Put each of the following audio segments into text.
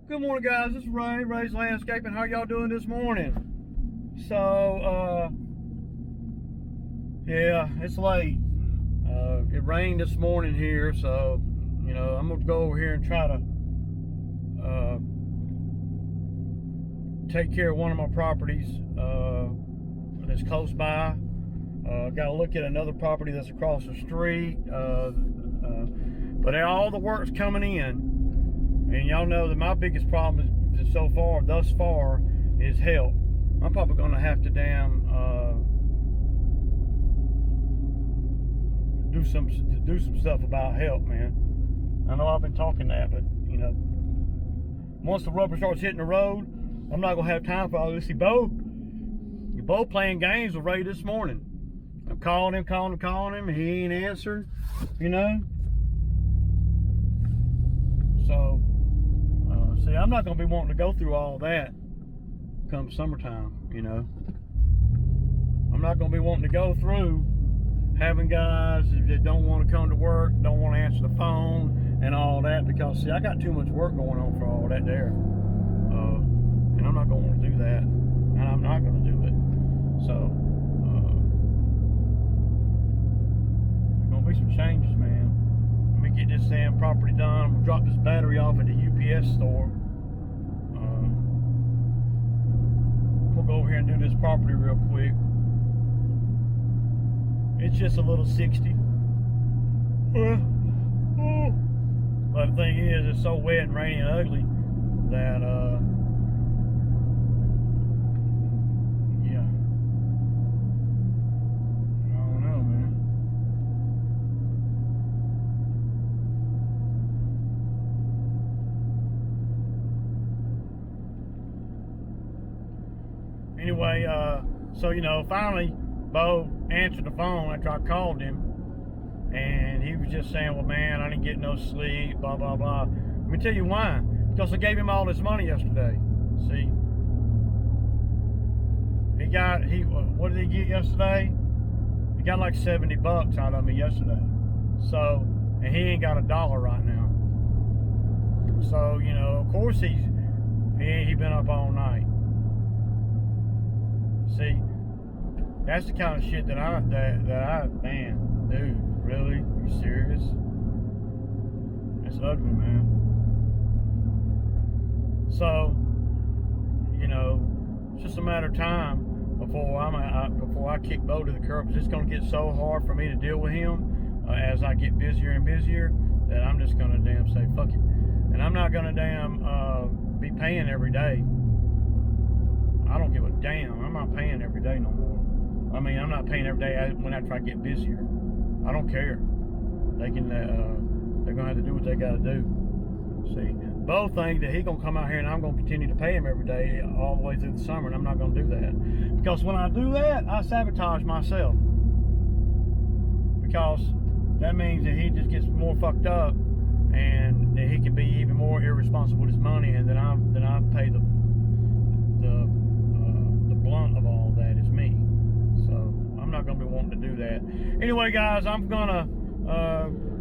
Good morning, guys. This is Ray, Ray's Landscaping. How y'all doing this morning? So, yeah, it's late. It rained this morning here, so, you know, I'm going to go over here and try to take care of one of my properties that's close by. Got to look at another property that's across the street. But all the work's coming in. And y'all know that my biggest problem is so far, thus far, is help. I'm probably going to have to do some stuff about help, man. I know I've been talking that, but you know, once the rubber starts hitting the road, I'm not gonna have time for all this. See, Bo playing games with Ray this morning. I'm calling him, and he ain't answering. You know. So, see, I'm not going to be wanting to go through all that come summertime, you know. I'm not going to be wanting to go through having guys that don't want to come to work, don't want to answer the phone and all that, because, see, I got too much work going on for all that there. And I'm not going to want to do that, and I'm not going to do it. So, there's going to be some changes, man. Let me get this damn property done. I'm gonna drop this battery off at the UPS store. I'm gonna go over here and do this property real quick. It's just a little 60. But the thing is, it's so wet and rainy and ugly that yeah. I don't know, man. Anyway, so, you know, finally, Bo answered the phone after I called him, and he was just saying, well, man, I didn't get no sleep, blah, blah, blah. Let me tell you why. Because I gave him all this money yesterday. See? What did he get yesterday? He got like 70 bucks out of me yesterday. So, and he ain't got $1 right now. So, you know, of course he been up all night. See, that's the kind of shit that I, man, dude, really? You serious? It's ugly, man. So, you know, it's just a matter of time before I kick Bo to the curb. It's gonna get so hard for me to deal with him as I get busier and busier that I'm just gonna damn say fuck it, and I'm not gonna damn be paying every day. I don't give a damn. I'm not paying every day no more. I mean, I'm not paying every day after I get busier. I don't care. They can. They're gonna have to do what they gotta do. See, Bo thinks that he gonna come out here and I'm gonna continue to pay him every day all the way through the summer, and I'm not gonna do that, because when I do that, I sabotage myself. Because that means that he just gets more fucked up, and that he can be even more irresponsible with his money, and then I pay the blunt of all that is me. So I'm not gonna be wanting to do that. Anyway, guys, I'm gonna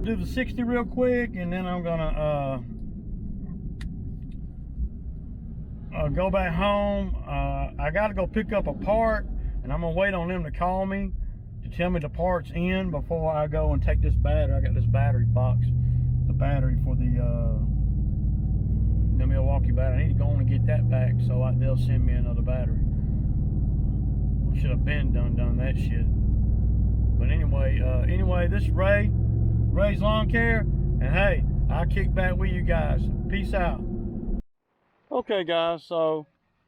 do the 60 real quick, and then I'm gonna go back home. I gotta go pick up a part, and I'm gonna wait on them to call me to tell me the part's in before I go and take this battery. I got this battery box, the battery for the Milwaukee battery. I need to go on and get that back so they'll send me another battery. I should have been done that shit. But anyway, this is Ray's Lawn Care, and hey, I'll kick back with you guys. Peace out. Okay, guys, so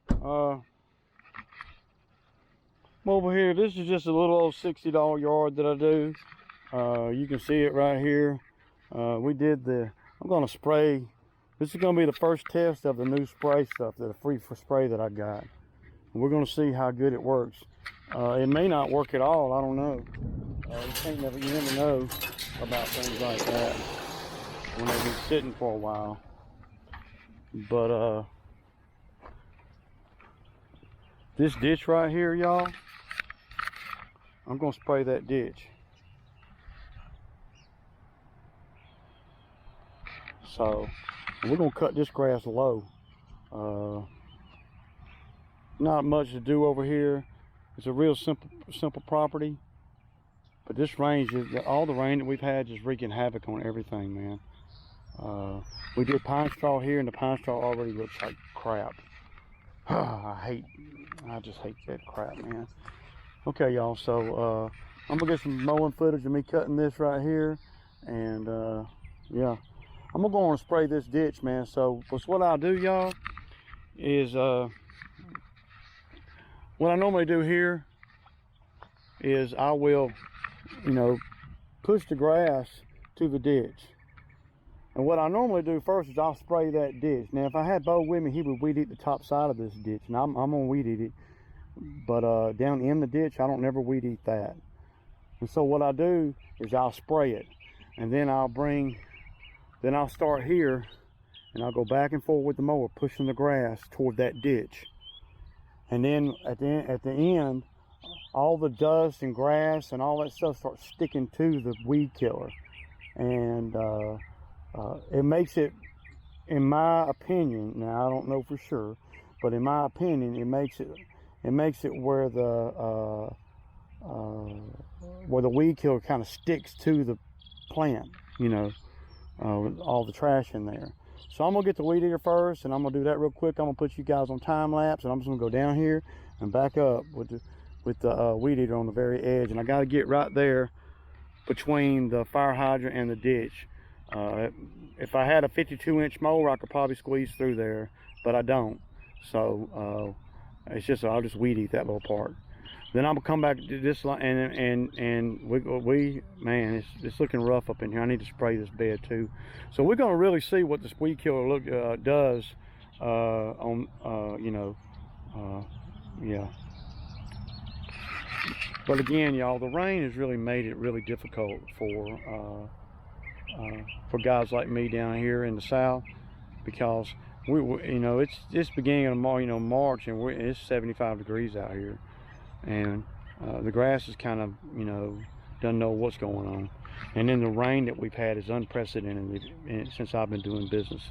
I'm over here. This is just a little old $60 yard that I do. You can see it right here. I'm gonna spray. This is gonna be the first test of the new spray stuff, the free spray that I got. And we're gonna see how good it works. It may not work at all, I don't know. You never know about things like that when they've been sitting for a while. But this ditch right here, y'all, I'm gonna spray that ditch. So we're gonna cut this grass low. Not much to do over here. It's a real simple property. But this rain, all the rain that we've had, just wreaking havoc on everything, man. We did pine straw here, and the pine straw already looks like crap. I just hate that crap, man. Okay, y'all, so I'm gonna get some mowing footage of me cutting this right here, and yeah, I'm gonna go on and spray this ditch, man. So what I'll do, y'all, is what I normally do here is I will, push the grass to the ditch. And what I normally do first is I'll spray that ditch. Now, if I had Bo with me, he would weed eat the top side of this ditch, and I'm gonna weed eat it. But down in the ditch, I don't never weed eat that. And so what I do is I'll spray it, and then I'll start here, and I'll go back and forth with the mower, pushing the grass toward that ditch. And then at the end, all the dust and grass and all that stuff starts sticking to the weed killer, and it makes it, in my opinion, now I don't know for sure, but in my opinion, it makes it where the weed killer kind of sticks to the plant, with all the trash in there. So I'm gonna get the weed eater first, and I'm gonna do that real quick. I'm gonna put you guys on time lapse, and I'm just gonna go down here and back up with the weed eater on the very edge, and I got to get right there between the fire hydrant and the ditch. If I had a 52-inch mower, I could probably squeeze through there, but I don't. So it's just, I'll just weed eat that little part. Then I'm gonna come back to this line, and man, it's looking rough up in here. I need to spray this bed too. So we're gonna really see what this weed killer does yeah. But again, y'all, the rain has really made it really difficult for guys like me down here in the South, because it's just beginning of March, and it's 75 degrees out here, and the grass is kind of doesn't know what's going on, and then the rain that we've had is unprecedented since I've been doing business.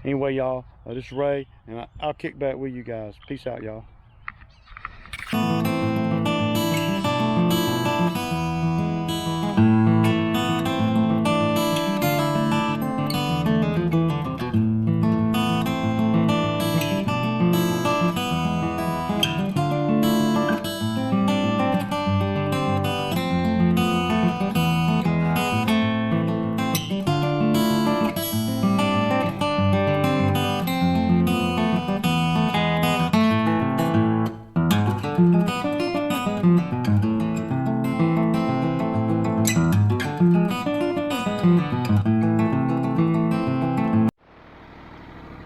Anyway, y'all, this is Ray, and I'll kick back with you guys. Peace out, y'all.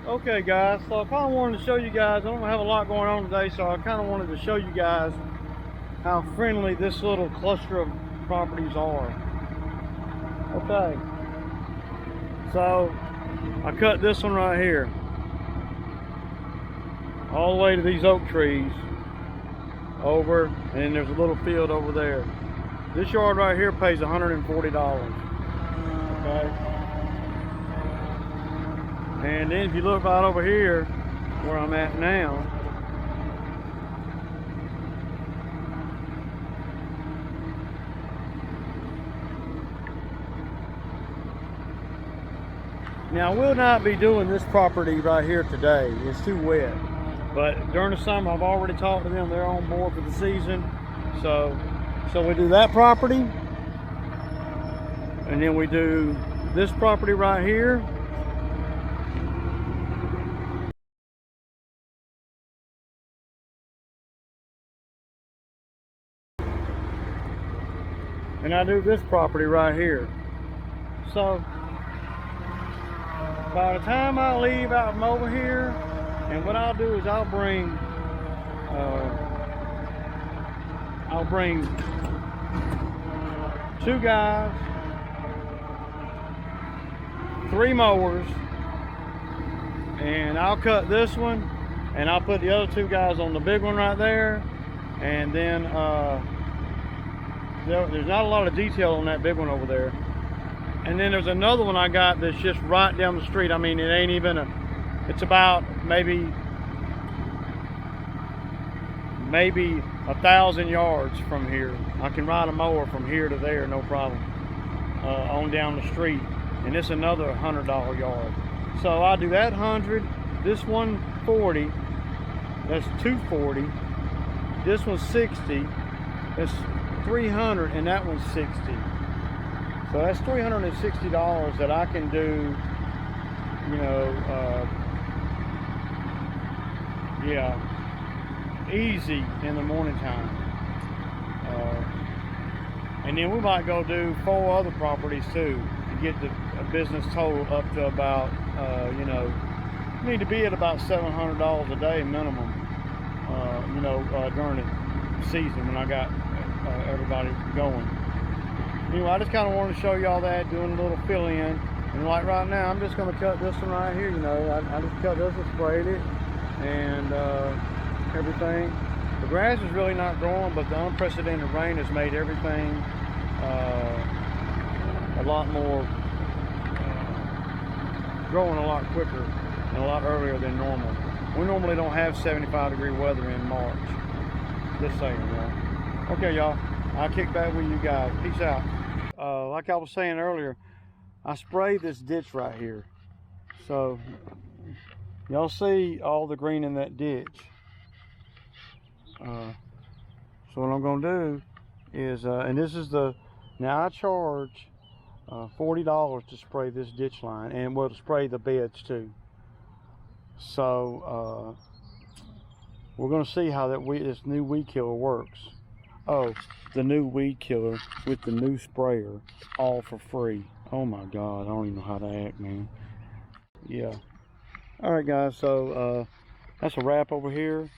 Okay guys, so I kind of wanted to show you guys, I don't have a lot going on today, so I kind of wanted to show you guys how friendly this little cluster of properties are. Okay, so I cut this one right here all the way to these oak trees over, and then there's a little field over there. This yard right here pays $140. Okay. And then if you look right over here where I'm at now, now I will not be doing this property right here today. It's too wet. But during the summer, I've already talked to them. They're on board for the season. So we do that property, and then we do this property right here. And I do this property right here. So by the time I leave out from over here, and what I'll do is I'll bring 2 guys, 3 mowers, and I'll cut this one, and I'll put the other 2 guys on the big one right there, and then there's not a lot of detail on that big one over there. And then there's another one I got that's just right down the street. I mean, it ain't even It's about maybe 1,000 yards from here. I can ride a mower from here to there, no problem, on down the street. And it's another $100 yard. So I do that 100, this 140, that's 240, this one's 60, that's 300, and that one's 60. So that's $360 that I can do, you know, yeah, easy in the morning time. And then we might go do 4 other properties too to get the business total up to about, you know, need to be at about $700 a day minimum, you know, during the season when I got everybody going. Anyway, I just kind of wanted to show y'all that, doing a little fill in. And like right now, I'm just going to cut this one right here, you know. I just cut this and sprayed it and everything. The grass is really not growing, but the unprecedented rain has made everything a lot more, growing a lot quicker and a lot earlier than normal. We normally don't have 75-degree weather in March. Just saying, y'all. Okay, y'all. I'll kick back with you guys. Peace out. Like I was saying earlier, I sprayed this ditch right here. So, y'all see all the green in that ditch. So what I'm going to do is, and this is the, now I charge $40 to spray this ditch line, and we'll spray the beds too. So we're going to see how this new weed killer works. Oh, the new weed killer with the new sprayer, all for free. Oh my God, I don't even know how to act, man. Yeah. All right, guys. So that's a wrap over here.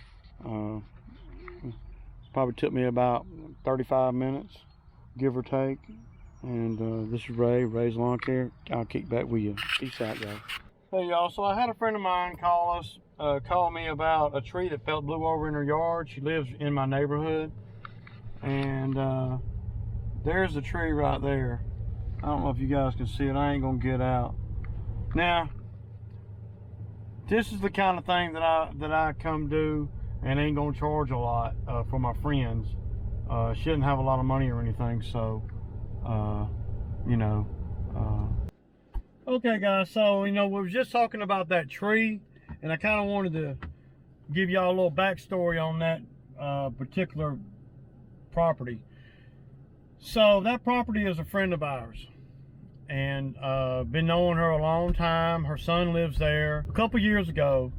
Probably took me about 35 minutes, give or take. And this is Ray's Lawn Care. I'll kick back with you. Peace out, y'all. Hey, y'all. So I had a friend of mine call me about a tree that blew over in her yard. She lives in my neighborhood. And there's the tree right there. I don't know if you guys can see it. I ain't gonna get out. Now, this is the kind of thing that I come do and ain't gonna charge a lot for my friends. Shouldn't have a lot of money or anything, so you know. Okay, guys. So you know, we were just talking about that tree, and I kind of wanted to give y'all a little backstory on that particular property. So that property is a friend of ours, and been knowing her a long time. Her son lives there. A couple years ago,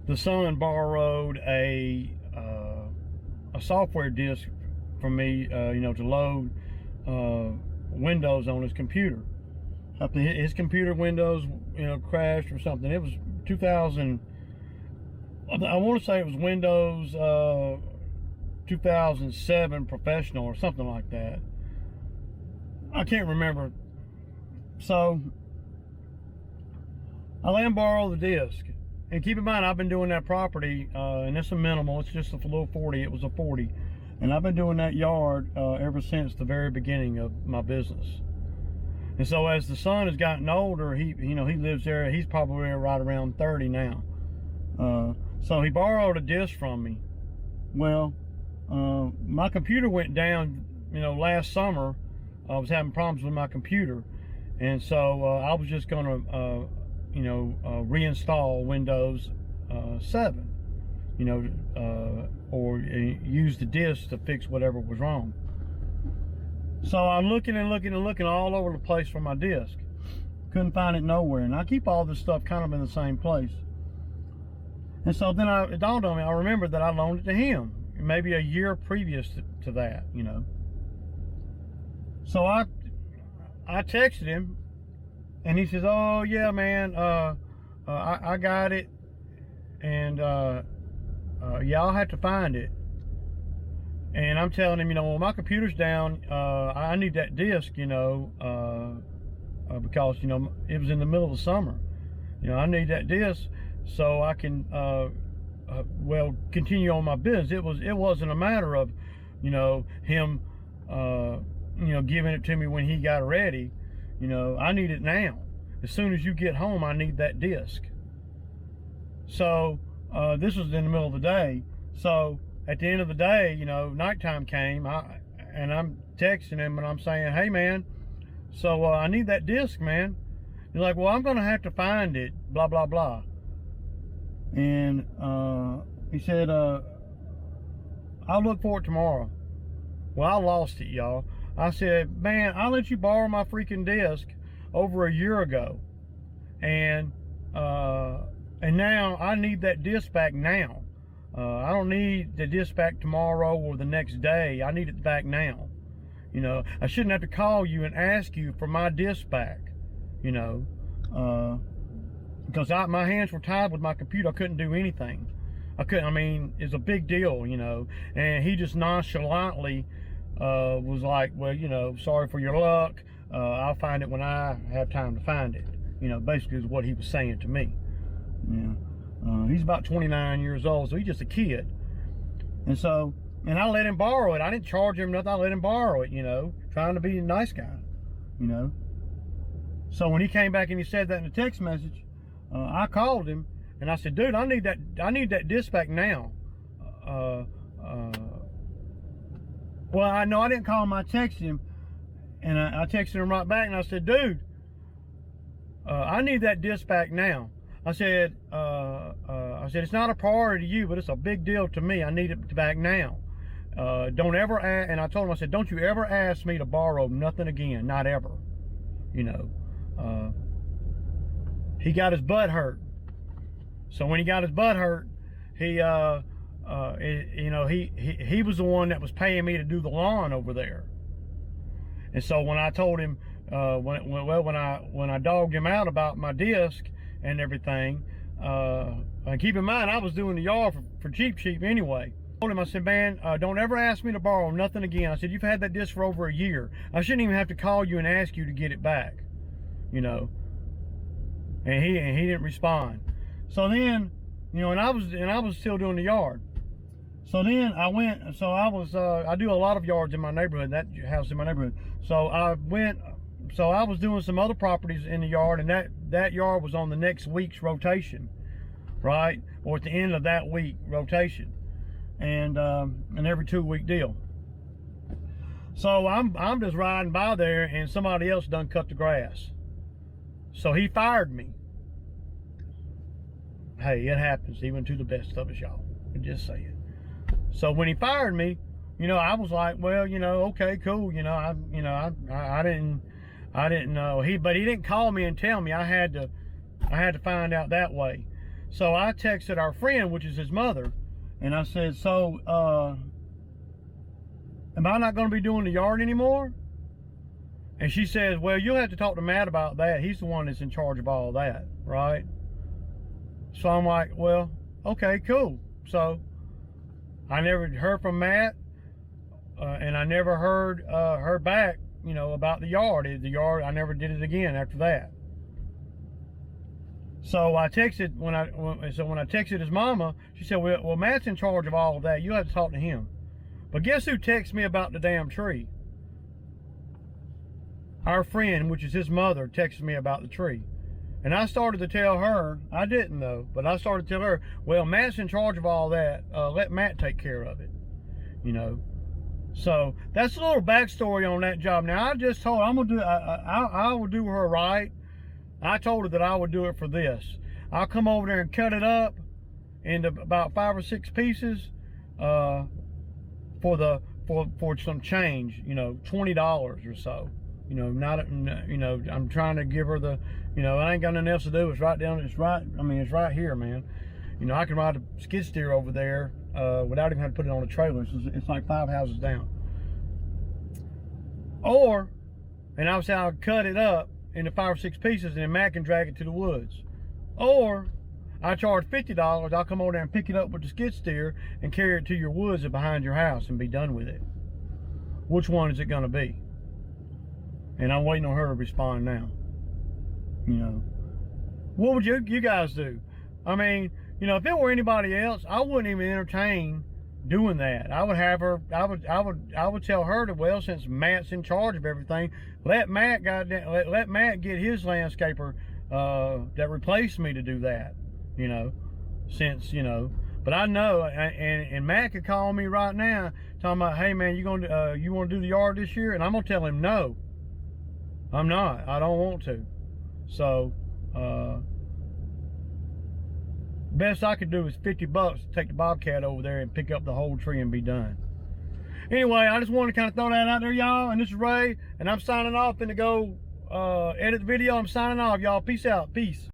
the son borrowed a software disk from me, you know, to load Windows on his computer. His computer Windows, you know, crashed or something. It was 2000. I want to say it was Windows 2007 Professional or something like that. I can't remember. So I let him borrow the disc. And keep in mind, I've been doing that property, and it's a minimal. It's just a little 40. It was a 40. And I've been doing that yard ever since the very beginning of my business. And so as the son has gotten older, he lives there. He's probably right around 30 now. So he borrowed a disc from me. Well, my computer went down, you know, last summer. I was having problems with my computer. And so I was just going to, you know, reinstall Windows 7, you know, or use the disk to fix whatever was wrong. So I'm looking and looking and looking all over the place for my disk. Couldn't find it nowhere. And I keep all this stuff kind of in the same place. And so then it dawned on me, I remembered that I loaned it to him, maybe a year previous to that, you know. So I texted him, and he says, "Oh yeah, man, I got it, and yeah, I'll have to find it." And I'm telling him, you know, well, my computer's down. I need that disc, you know, because, you know, it was in the middle of the summer. You know, I need that disc so I can, well, continue on my business. It wasn't a matter of, you know, him, you know, giving it to me when he got ready. You know, I need it now. As soon as you get home, I need that disc. So this was in the middle of the day. So at the end of the day, you know, nighttime came, and I'm texting him and I'm saying, hey man, so I need that disc, man. He's like, well, I'm gonna have to find it, blah blah blah. And he said, I'll look for it tomorrow. Well, I lost it, y'all. I said, man, I let you borrow my freaking disc over a year ago, and now I need that disc back now. I don't need the disc back tomorrow or the next day. I need it back now. You know, I shouldn't have to call you and ask you for my disc back, you know, because my hands were tied with my computer. I couldn't do anything. I mean, it's a big deal, you know. And he just nonchalantly was like, well, you know, sorry for your luck. I'll find it when I have time to find it. You know, basically is what he was saying to me. Yeah. He's about 29 years old, so he's just a kid. And I let him borrow it. I didn't charge him nothing. I let him borrow it, you know, trying to be a nice guy, you know. So when he came back and he said that in a text message, I called him and I said, dude, I need that disc back now. Well, I know I didn't call him. I texted him, and I texted him right back, and I said, dude, I need that disc back now. I said, it's not a priority to you, but it's a big deal to me. I need it back now. Don't ever ask, and I told him, I said, don't you ever ask me to borrow nothing again, not ever. You know, he got his butt hurt. So when he got his butt hurt, he, you know, he was the one that was paying me to do the lawn over there. And so when I told him, when I dogged him out about my disc and everything, and keep in mind, I was doing the yard for Cheap anyway. I told him, I said, man, don't ever ask me to borrow nothing again. I said, you've had that disc for over a year. I shouldn't even have to call you and ask you to get it back, you know. And he didn't respond. So then, you know, and I was still doing the yard. So then I do a lot of yards in my neighborhood, that house in my neighborhood. So I was doing some other properties in the yard, and that yard was on the next week's rotation, right? Or at the end of that week rotation, and an every 2-week deal. So I'm just riding by there, and somebody else done cut the grass. So he fired me. Hey, it happens even to the best of us, y'all. I'm just saying. So when he fired me, you know, I was like, well, you know, okay, cool. You know, I didn't know. But he didn't call me and tell me. I had to find out that way. So I texted our friend, which is his mother, and I said, so, am I not going to be doing the yard anymore? And she says, well, you'll have to talk to Matt about that. He's the one that's in charge of all that, right? So I'm like, well, okay, cool. So I never heard from Matt, and I never heard back, you know, about the yard. I never did it again after that. So I texted when I texted his mama, she said, well, Matt's in charge of all of that. You have to talk to him. But guess who texted me about the damn tree? Our friend, which is his mother, texted me about the tree. And I started to tell her, I didn't though, but I started to tell her, well, Matt's in charge of all that. Let Matt take care of it, you know. So that's a little backstory on that job. Now I just told her I'm gonna do. I will do her right. I told her that I would do it for this. I'll come over there and cut it up into about 5 or 6 pieces for some change, you know, $20 or so. You know, I'm trying to give her the, you know, I ain't got nothing else to do. It's right here, man. You know, I can ride a skid steer over there without even having to put it on a trailer. It's like 5 houses down. And I would say I'll cut it up into 5 or 6 pieces, and then Matt can drag it to the woods. Or I charge $50. I'll come over there and pick it up with the skid steer and carry it to your woods and behind your house and be done with it. Which one is it going to be? And I'm waiting on her to respond now. You know, what would you guys do? I mean, you know, if it were anybody else, I wouldn't even entertain doing that. I would have her. I would tell her to, well, since Matt's in charge of everything, let Matt get his landscaper that replaced me to do that. You know, since, you know. But I know, and Matt could call me right now talking about, hey man, you want to do the yard this year? And I'm gonna tell him no, I'm not. I don't want to. So best I could do is $50 to take the Bobcat over there and pick up the whole tree and be done. Anyway, I just wanted to kind of throw that out there, y'all. And this is Ray, and I'm signing off and to go edit the video. I'm signing off, y'all. Peace out. Peace.